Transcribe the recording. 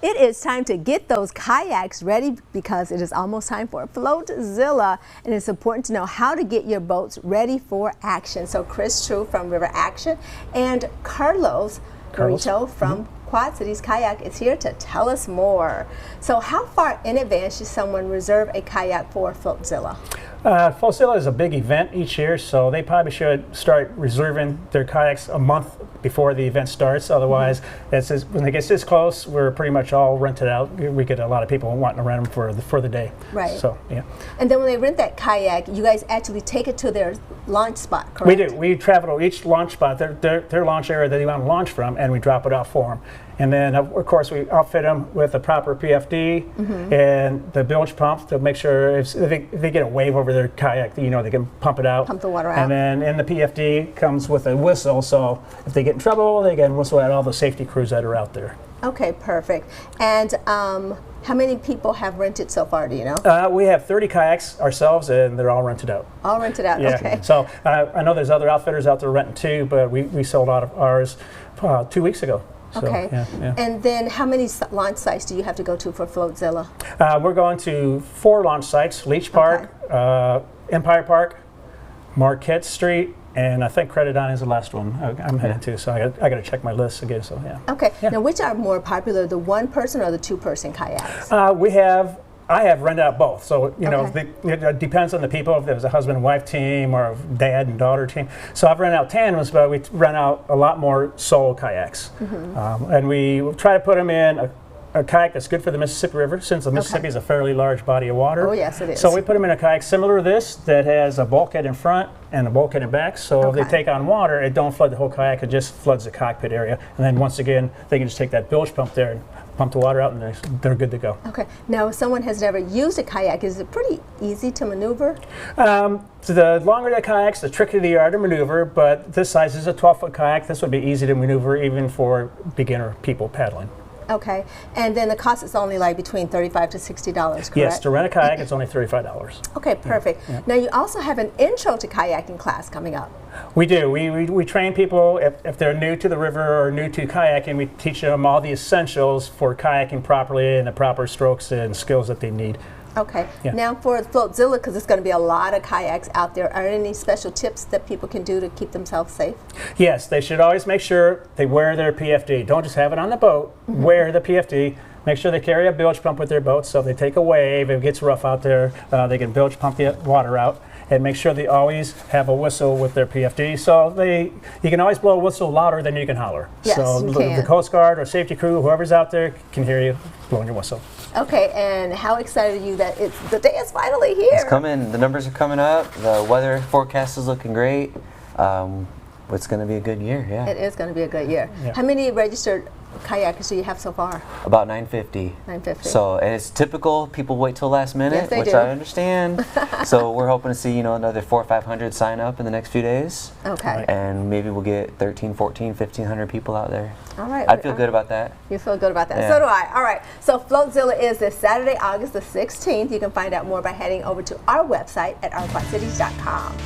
It is time to get those kayaks ready because it is almost time for Floatzilla, and it's important to know how to get your boats ready for action. So Chris True from River Action and Carlos Garito from Quad Cities Kayak is here to tell us more. So how far in advance should someone reserve a kayak for Floatzilla? Floatzilla is a big event each year, so they probably should start reserving their kayaks a month before the event starts. Otherwise, when it gets this close, we're pretty much all rented out. We get a lot of people wanting to rent them for the day. Right. So yeah. And then when they rent that kayak, you guys actually take it to their launch spot, correct? We do. We travel to each launch spot, their launch area that they want to launch from, and we drop it off for them. And then, of course, we outfit them with a proper PFD and the bilge pump to make sure if they get a wave over their kayak, you know, they can pump it out. Pump the water out. And then in the PFD comes with a whistle, so if they get in trouble, they can whistle at all the safety crews that are out there. Okay, perfect. And how many people have rented so far, do you know? We have 30 kayaks ourselves, and they're all rented out. All rented out, yeah. Okay. So I know there's other outfitters out there renting too, but we sold out of ours 2 weeks ago. So, okay. Yeah. And then how many launch sites do you have to go to for Floatzilla? We're going to 4 launch sites: Leech Park, Empire Park, Marquette Street, and I think Credit On is the last one I'm heading to. So I got to check my list again. So yeah. Okay. Yeah. Now, which are more popular, the 1-person or the 2-person kayaks? I have rented out both, so you know it depends on the people. If there's a husband and wife team or a dad and daughter team, so I've rented out tandems, but we rent out a lot more solo kayaks, and we try to put them in a kayak that's good for the Mississippi River, since the Mississippi is a fairly large body of water. Oh yes, it is. So we put them in a kayak similar to this that has a bulkhead in front and a bulkhead in back. So if they take on water, it don't flood the whole kayak; it just floods the cockpit area. And then once again, they can just take that bilge pump there and pump the water out, and they're good to go. Okay. Now, if someone has never used a kayak, is it pretty easy to maneuver? So the longer the kayaks, the trickier they are to maneuver, but this size is a 12-foot kayak. This would be easy to maneuver even for beginner people paddling. Okay. And then the cost is only like between $35 to $60, correct? Yes, to rent a kayak, it's only $35. Okay, perfect. Yeah. Now, you also have an intro to kayaking class coming up. We do. We train people, if they're new to the river or new to kayaking, we teach them all the essentials for kayaking properly and the proper strokes and skills that they need. Okay. Yeah. Now for Floatzilla, because there's going to be a lot of kayaks out there, are there any special tips that people can do to keep themselves safe? Yes, they should always make sure they wear their PFD. Don't just have it on the boat. Wear the PFD. Make sure they carry a bilge pump with their boat, so if they take a wave, if it gets rough out there, they can bilge pump the water out. And make sure they always have a whistle with their PFD. So you can always blow a whistle louder than you can holler. Yes, so you can. The Coast Guard or safety crew, whoever's out there, can hear you blowing your whistle. Okay, and how excited are you that the day is finally here? It's coming. The numbers are coming up. The weather forecast is looking great. It's going to be a good year, yeah. It is going to be a good year. Yeah. How many registered kayakers do you have so far? About 950. 950. So, and it's typical. People wait till last minute, yes, they which do. I understand. So we're hoping to see, another 400 or 500 sign up in the next few days. Okay. And maybe we'll get 13, 14, 1,500 people out there. All right. I'd feel good about that. You feel good about that. Yeah. So do I. All right. So Floatzilla is this Saturday, August the 16th. You can find out more by heading over to our website at ourquadcities.com.